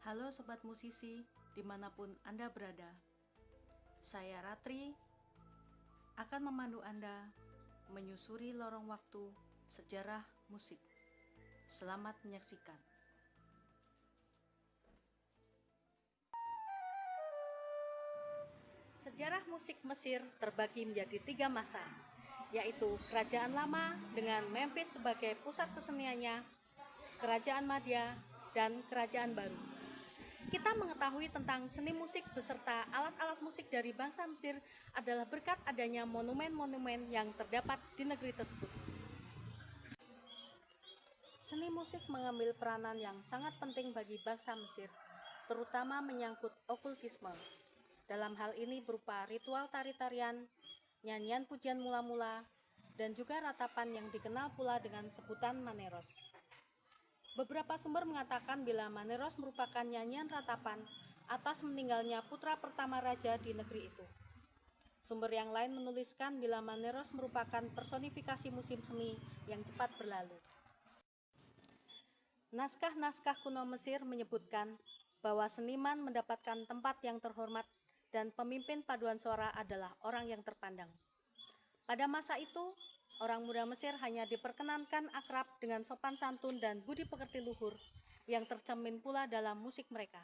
Halo Sobat Musisi, dimanapun Anda berada. Saya Ratri, akan memandu Anda menyusuri lorong waktu sejarah musik. Selamat menyaksikan. Sejarah musik Mesir terbagi menjadi 3 masa, yaitu Kerajaan Lama dengan Memphis sebagai pusat keseniannya, Kerajaan Madya, dan Kerajaan Baru. Kita mengetahui tentang seni musik beserta alat-alat musik dari bangsa Mesir adalah berkat adanya monumen-monumen yang terdapat di negeri tersebut. Seni musik mengambil peranan yang sangat penting bagi bangsa Mesir, terutama menyangkut okultisme. Dalam hal ini berupa ritual tari-tarian, nyanyian pujian mula-mula, dan juga ratapan yang dikenal pula dengan sebutan maneros. Beberapa sumber mengatakan bila maneros merupakan nyanyian ratapan atas meninggalnya putra pertama raja di negeri itu. Sumber yang lain menuliskan bila maneros merupakan personifikasi musim semi yang cepat berlalu. Naskah-naskah kuno Mesir menyebutkan bahwa seniman mendapatkan tempat yang terhormat dan pemimpin paduan suara adalah orang yang terpandang. Pada masa itu, orang muda Mesir hanya diperkenankan akrab dengan sopan santun dan budi pekerti luhur yang tercermin pula dalam musik mereka.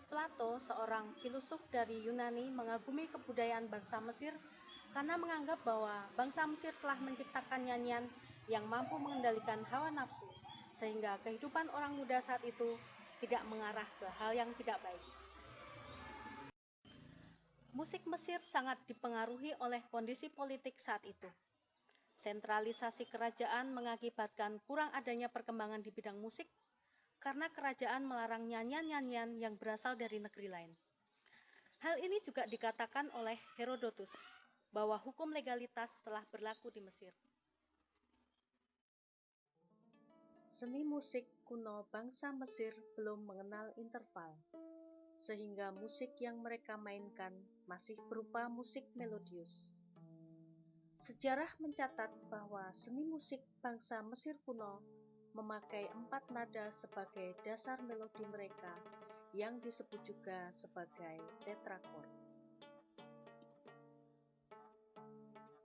Plato, seorang filosof dari Yunani, mengagumi kebudayaan bangsa Mesir karena menganggap bahwa bangsa Mesir telah menciptakan nyanyian yang mampu mengendalikan hawa nafsu, sehingga kehidupan orang muda saat itu tidak mengarah ke hal yang tidak baik. Musik Mesir sangat dipengaruhi oleh kondisi politik saat itu. Sentralisasi kerajaan mengakibatkan kurang adanya perkembangan di bidang musik karena kerajaan melarang nyanyian-nyanyian yang berasal dari negeri lain. Hal ini juga dikatakan oleh Herodotus bahwa hukum legalitas telah berlaku di Mesir. Seni musik kuno bangsa Mesir belum mengenal interval, sehingga musik yang mereka mainkan masih berupa musik melodius. Sejarah mencatat bahwa seni musik bangsa Mesir kuno memakai 4 nada sebagai dasar melodi mereka, yang disebut juga sebagai tetrachord.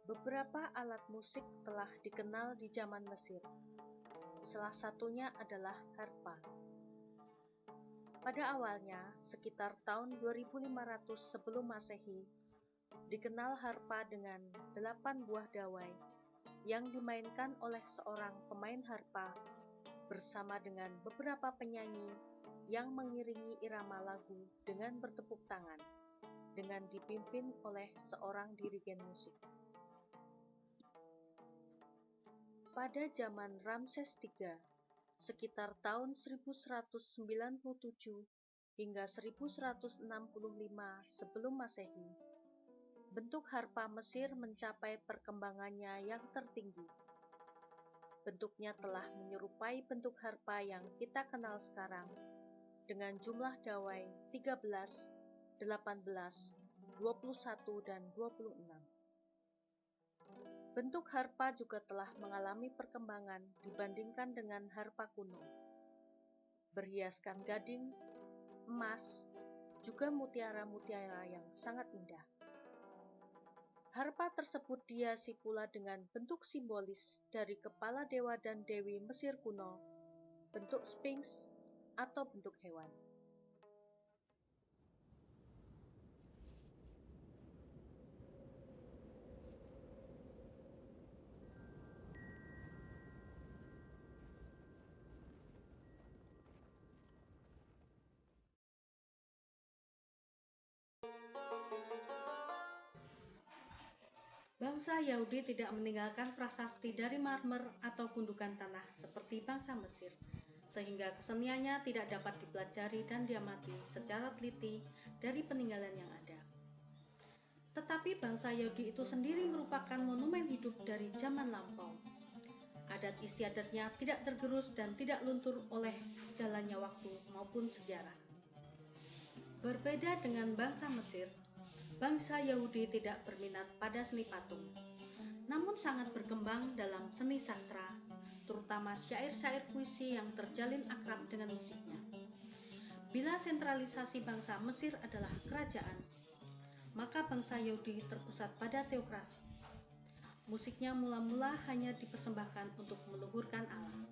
Beberapa alat musik telah dikenal di zaman Mesir. Salah satunya adalah harpa. Pada awalnya, sekitar tahun 2500 sebelum Masehi, dikenal harpa dengan 8 buah dawai yang dimainkan oleh seorang pemain harpa bersama dengan beberapa penyanyi yang mengiringi irama lagu dengan bertepuk tangan, dengan dipimpin oleh seorang dirigen musik. Pada zaman Ramses III, sekitar tahun 1197 hingga 1165 sebelum Masehi, bentuk harpa Mesir mencapai perkembangannya yang tertinggi. Bentuknya telah menyerupai bentuk harpa yang kita kenal sekarang, dengan jumlah dawai 13, 18, 21, dan 26. Bentuk harpa juga telah mengalami perkembangan dibandingkan dengan harpa kuno. Berhiaskan gading, emas, juga mutiara-mutiara yang sangat indah. Harpa tersebut dihiasi pula dengan bentuk simbolis dari kepala dewa dan dewi Mesir kuno, bentuk Sphinx, atau bentuk hewan. Bangsa Yahudi tidak meninggalkan prasasti dari marmer atau gundukan tanah seperti bangsa Mesir, sehingga keseniannya tidak dapat dipelajari dan diamati secara teliti dari peninggalan yang ada. Tetapi bangsa Yahudi itu sendiri merupakan monumen hidup dari zaman lampau. Adat istiadatnya tidak tergerus dan tidak luntur oleh jalannya waktu maupun sejarah. Berbeda dengan bangsa Mesir, bangsa Yahudi tidak berminat pada seni patung, namun sangat berkembang dalam seni sastra, terutama syair-syair puisi yang terjalin akrab dengan musiknya. Bila sentralisasi bangsa Mesir adalah kerajaan, maka bangsa Yahudi terpusat pada teokrasi. Musiknya mula-mula hanya dipersembahkan untuk meluhurkan Allah.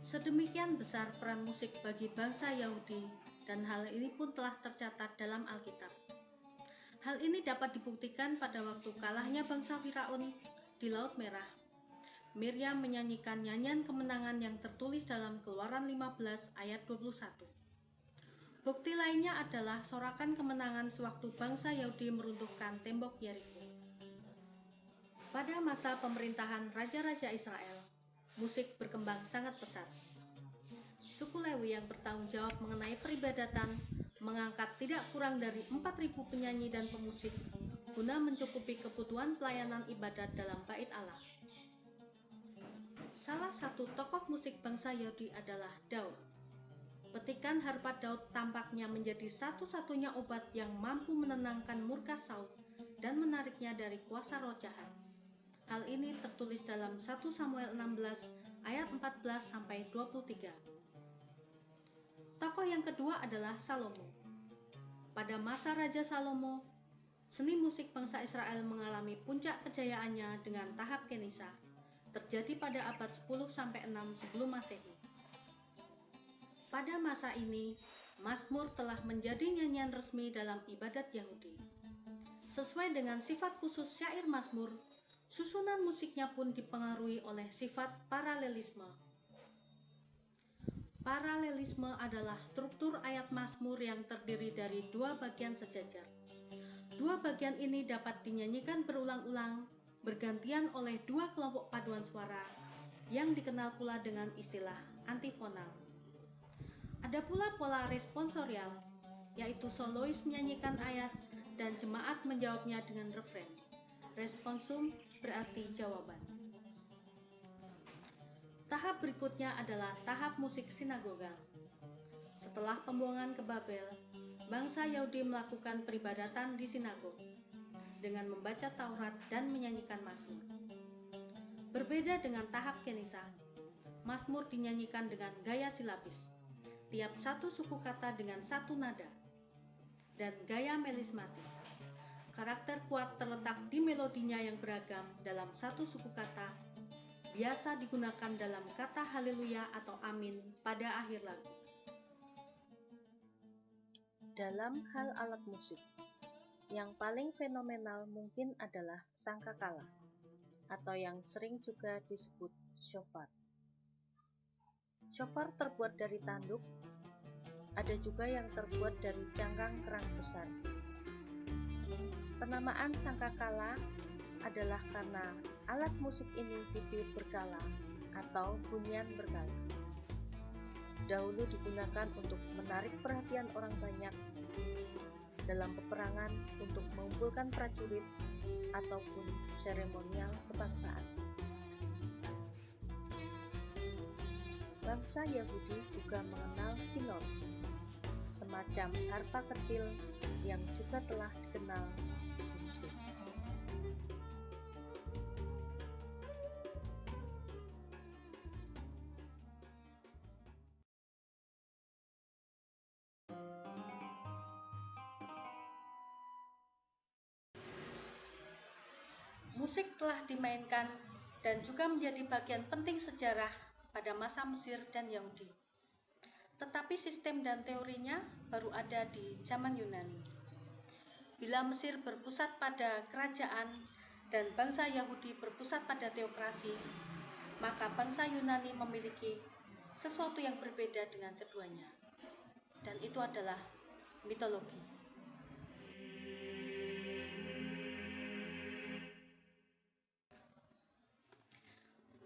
Sedemikian besar peran musik bagi bangsa Yahudi, dan hal ini pun telah tercatat dalam Alkitab. Hal ini dapat dibuktikan pada waktu kalahnya bangsa Firaun di Laut Merah. Miriam menyanyikan nyanyian kemenangan yang tertulis dalam Keluaran 15 ayat 21. Bukti lainnya adalah sorakan kemenangan sewaktu bangsa Yahudi meruntuhkan tembok Yeriko. Pada masa pemerintahan Raja-Raja Israel, musik berkembang sangat pesat. Suku Lewi yang bertanggung jawab mengenai peribadatan mengangkat tidak kurang dari 4.000 penyanyi dan pemusik guna mencukupi kebutuhan pelayanan ibadat dalam bait Allah. Salah satu tokoh musik bangsa Yahudi adalah Daud. Petikan harpa Daud tampaknya menjadi satu-satunya obat yang mampu menenangkan murka Saul dan menariknya dari kuasa roh jahat. Hal ini tertulis dalam 1 Samuel 16 ayat 14-23. Tokoh yang kedua adalah Salomo. Pada masa Raja Salomo, seni musik bangsa Israel mengalami puncak kejayaannya dengan tahap Kenisa, terjadi pada abad 10-6 sebelum Masehi. Pada masa ini, Mazmur telah menjadi nyanyian resmi dalam ibadat Yahudi. Sesuai dengan sifat khusus syair Mazmur, susunan musiknya pun dipengaruhi oleh sifat paralelisme. Paralelisme adalah struktur ayat Mazmur yang terdiri dari dua bagian sejajar. Dua bagian ini dapat dinyanyikan berulang-ulang, bergantian oleh dua kelompok paduan suara, yang dikenal pula dengan istilah antifonal. Ada pula pola responsorial, yaitu solois menyanyikan ayat dan jemaat menjawabnya dengan refren. Responsum berarti jawaban. Tahap berikutnya adalah tahap musik sinagogal. Setelah pembuangan ke Babel, bangsa Yahudi melakukan peribadatan di sinagog dengan membaca Taurat dan menyanyikan Mazmur. Berbeda dengan tahap Kenisa, Mazmur dinyanyikan dengan gaya silabis, tiap satu suku kata dengan satu nada, dan gaya melismatis. Karakter kuat terletak di melodinya yang beragam dalam satu suku kata, biasa digunakan dalam kata haleluya atau amin pada akhir lagu. Dalam hal alat musik, yang paling fenomenal mungkin adalah sangkakala, atau yang sering juga disebut shofar. Shofar terbuat dari tanduk, ada juga yang terbuat dari cangkang kerang besar. Penamaan sangkakala adalah karena alat musik ini ditiup berkala atau bunyian berkala. Dahulu digunakan untuk menarik perhatian orang banyak dalam peperangan untuk mengumpulkan prajurit ataupun seremonial kebangsaan. Bangsa Yahudi juga mengenal kinor, semacam harpa kecil yang juga telah dikenal di Mesir. Musik telah dimainkan dan juga menjadi bagian penting sejarah pada masa Mesir dan Yahudi. Tetapi sistem dan teorinya baru ada di zaman Yunani. Bila Mesir berpusat pada kerajaan dan bangsa Yahudi berpusat pada teokrasi, maka bangsa Yunani memiliki sesuatu yang berbeda dengan keduanya, dan itu adalah mitologi.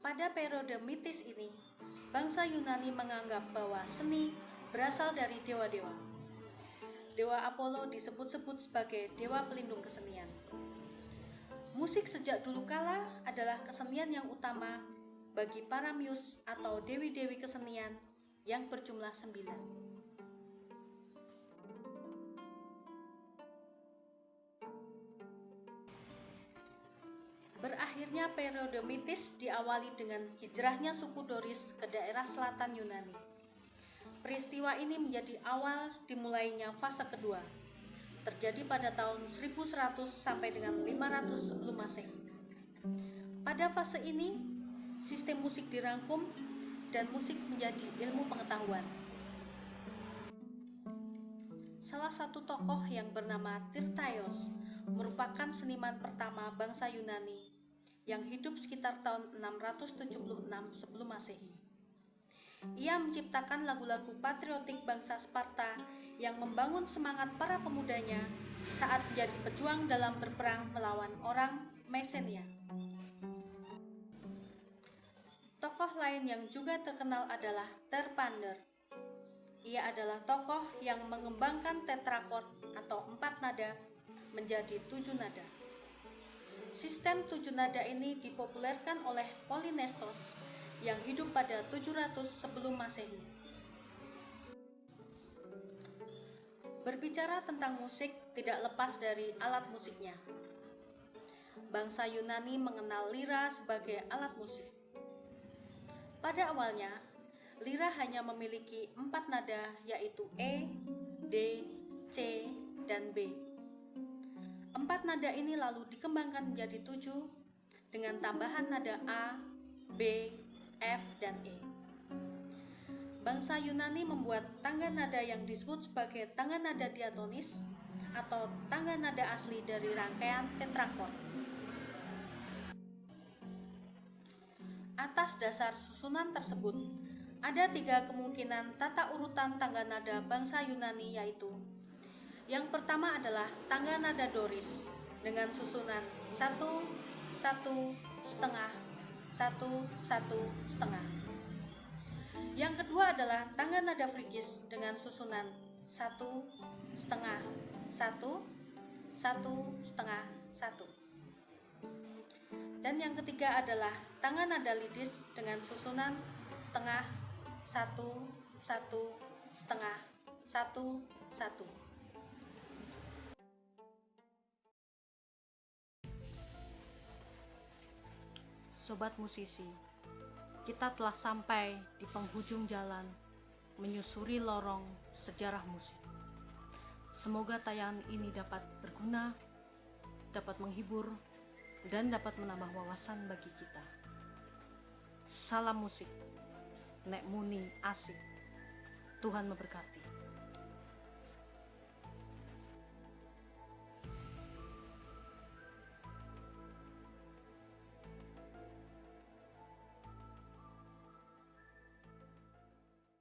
Pada periode mitis ini, bangsa Yunani menganggap bahwa seni berasal dari dewa-dewa. Dewa Apollo disebut-sebut sebagai dewa pelindung kesenian. Musik sejak dulu kala adalah kesenian yang utama bagi para muse atau dewi-dewi kesenian yang berjumlah 9. Berakhir Akhirnya periode mitis diawali dengan hijrahnya suku Doris ke daerah selatan Yunani. Peristiwa ini menjadi awal dimulainya fase kedua, terjadi pada tahun 1100 sampai dengan 500 sebelum Masehi. Pada fase ini, sistem musik dirangkum dan musik menjadi ilmu pengetahuan. Salah satu tokoh yang bernama Tirtaios merupakan seniman pertama bangsa Yunani yang hidup sekitar tahun 676 sebelum Masehi. Ia menciptakan lagu-lagu patriotik bangsa Sparta yang membangun semangat para pemudanya saat menjadi pejuang dalam berperang melawan orang Mesenia. Tokoh lain yang juga terkenal adalah Terpander. Ia adalah tokoh yang mengembangkan tetrakord atau 4 nada menjadi 7 nada. Sistem 7 nada ini dipopulerkan oleh Polynestos yang hidup pada 700 sebelum Masehi. Berbicara tentang musik tidak lepas dari alat musiknya. Bangsa Yunani mengenal lira sebagai alat musik. Pada awalnya, lira hanya memiliki 4 nada yaitu E, D, C, dan B. 4 nada ini lalu dikembangkan menjadi 7 dengan tambahan nada A, B, F, dan E. Bangsa Yunani membuat tangga nada yang disebut sebagai tangga nada diatonis atau tangga nada asli dari rangkaian tetrakord. Atas dasar susunan tersebut, ada 3 kemungkinan tata urutan tangga nada bangsa Yunani, yaitu yang pertama adalah tangga nada Doris dengan susunan 1, 1, setengah, 1, 1, setengah. Yang kedua adalah tangga nada Frigis dengan susunan 1, setengah, 1, 1, setengah, 1. Dan yang ketiga adalah tangga nada Lidis dengan susunan setengah, 1, 1, setengah, 1, 1. Sobat musisi, kita telah sampai di penghujung jalan menyusuri lorong sejarah musik. Semoga tayangan ini dapat berguna, dapat menghibur, dan dapat menambah wawasan bagi kita. Salam musik, nek muni asik. Tuhan memberkati.